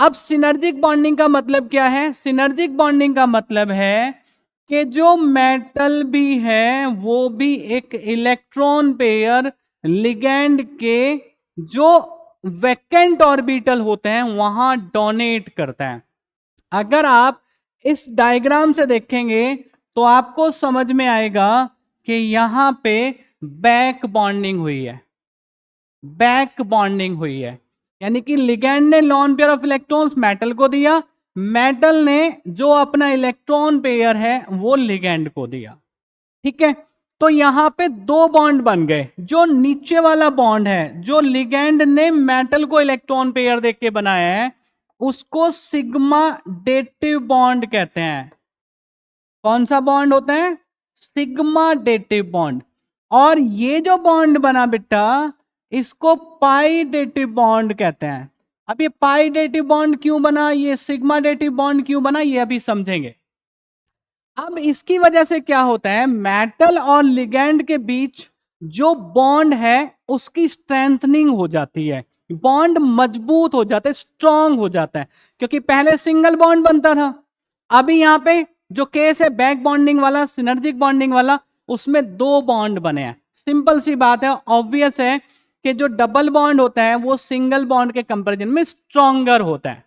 अब synergic bonding का मतलब क्या है? सिनर्जिक बॉन्डिंग का मतलब है कि जो मेटल भी है वो भी एक इलेक्ट्रॉन पेयर लिगैंड के जो वैकेंट ऑर्बिटल होते हैं वहां डोनेट करता है। अगर आप इस डायग्राम से देखेंगे तो आपको समझ में आएगा कि यहां पे बैक बॉन्डिंग हुई है, बैक बॉन्डिंग हुई है, यानी कि लिगैंड ने lone pair of electrons metal को दिया, मेटल ने जो अपना इलेक्ट्रॉन पेयर है वो लिगैंड को दिया। ठीक है, तो यहां पे दो बॉन्ड बन गए। जो नीचे वाला बॉन्ड है जो लिगैंड ने मेटल को इलेक्ट्रॉन पेयर देके बनाया है उसको सिग्मा डेटिव बॉन्ड कहते हैं। कौन सा बॉन्ड होता है? Sigma dative bond. और ये जो बॉन्ड बना बेटा इसको पाई डेटिव बॉन्ड कहते हैं। अब ये पाई डेटिव बॉन्ड क्यों बना, ये सिग्मा डेटिव बॉन्ड क्यों बना, ये अभी समझेंगे। अब इसकी वजह से क्या होता है, मेटल और लिगैंड के बीच जो बॉन्ड है उसकी स्ट्रेंथनिंग हो जाती है, बॉन्ड मजबूत हो जाता है, स्ट्रांग हो जाता है। क्योंकि पहले सिंगल बॉन्ड बनता था, अभी यहां पे जो केस है बैक बॉन्डिंग वाला, सिनर्जिक बॉन्डिंग वाला, उसमें दो बॉन्ड बने हैं। सिंपल सी बात है, ऑब्वियस है कि जो डबल बॉन्ड होता है वो सिंगल बॉन्ड के कंपैरिजन में स्ट्रॉन्गर होता है।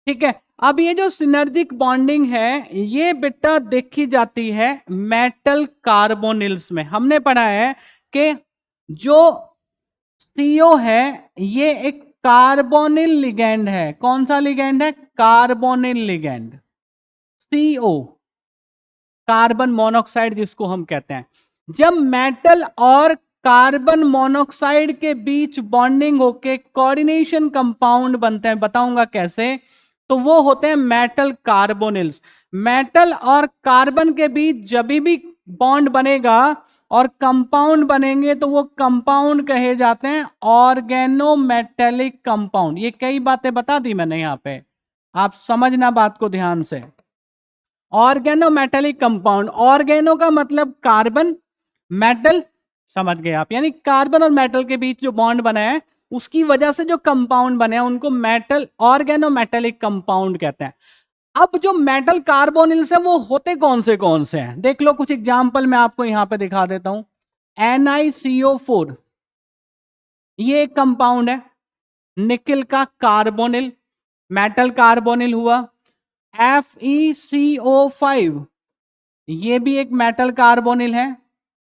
ठीक है, अब ये जो सिनर्जिक बॉन्डिंग है ये बेटा देखी जाती है मेटल कार्बोनिल्स में। हमने पढ़ा है कि जो CO है ये एक कार्बोनिल लिगैंड है। कौन सा लिगैंड है? Carbonyl ligand. CO carbon monoxide जिसको हम कहते हैं। जब मेटल और कार्बन मोनोऑक्साइड के बीच बॉन्डिंग होके कोऑर्डिनेशन कंपाउंड बनते हैं, बताऊंगा कैसे, तो वो होते हैं मेटल कार्बोनिल्स। मेटल और कार्बन के बीच जब भी बॉन्ड बनेगा और कंपाउंड बनेंगे तो वो कंपाउंड कहे जाते हैं ऑर्गेनोमेटेलिक कंपाउंड। ये कई बातें बता दी मैंने यहां पे, आप समझना बात को ध्यान से। ऑर्गेनोमेटेलिक कंपाउंड, ऑर्गेनो का मतलब कार्बन, मेटल, समझ गए आप, यानी कार्बन और मेटल के बीच जो बॉन्ड बना है उसकी वजह से जो कंपाउंड बने हैं उनको मेटल ऑर्गेनोमेटेलिक कंपाउंड कहते हैं। अब जो मेटल कार्बोनिल्स हैं वो होते कौन से हैं, देख लो कुछ एग्जांपल मैं आपको यहां पे दिखा देता हूं। NiCO4 ये एक कंपाउंड है, निकिल का कार्बोनिल, मेटल कार्बोनिल हुआ। FeCO5 ये भी एक मेटल कार्बोनिल है।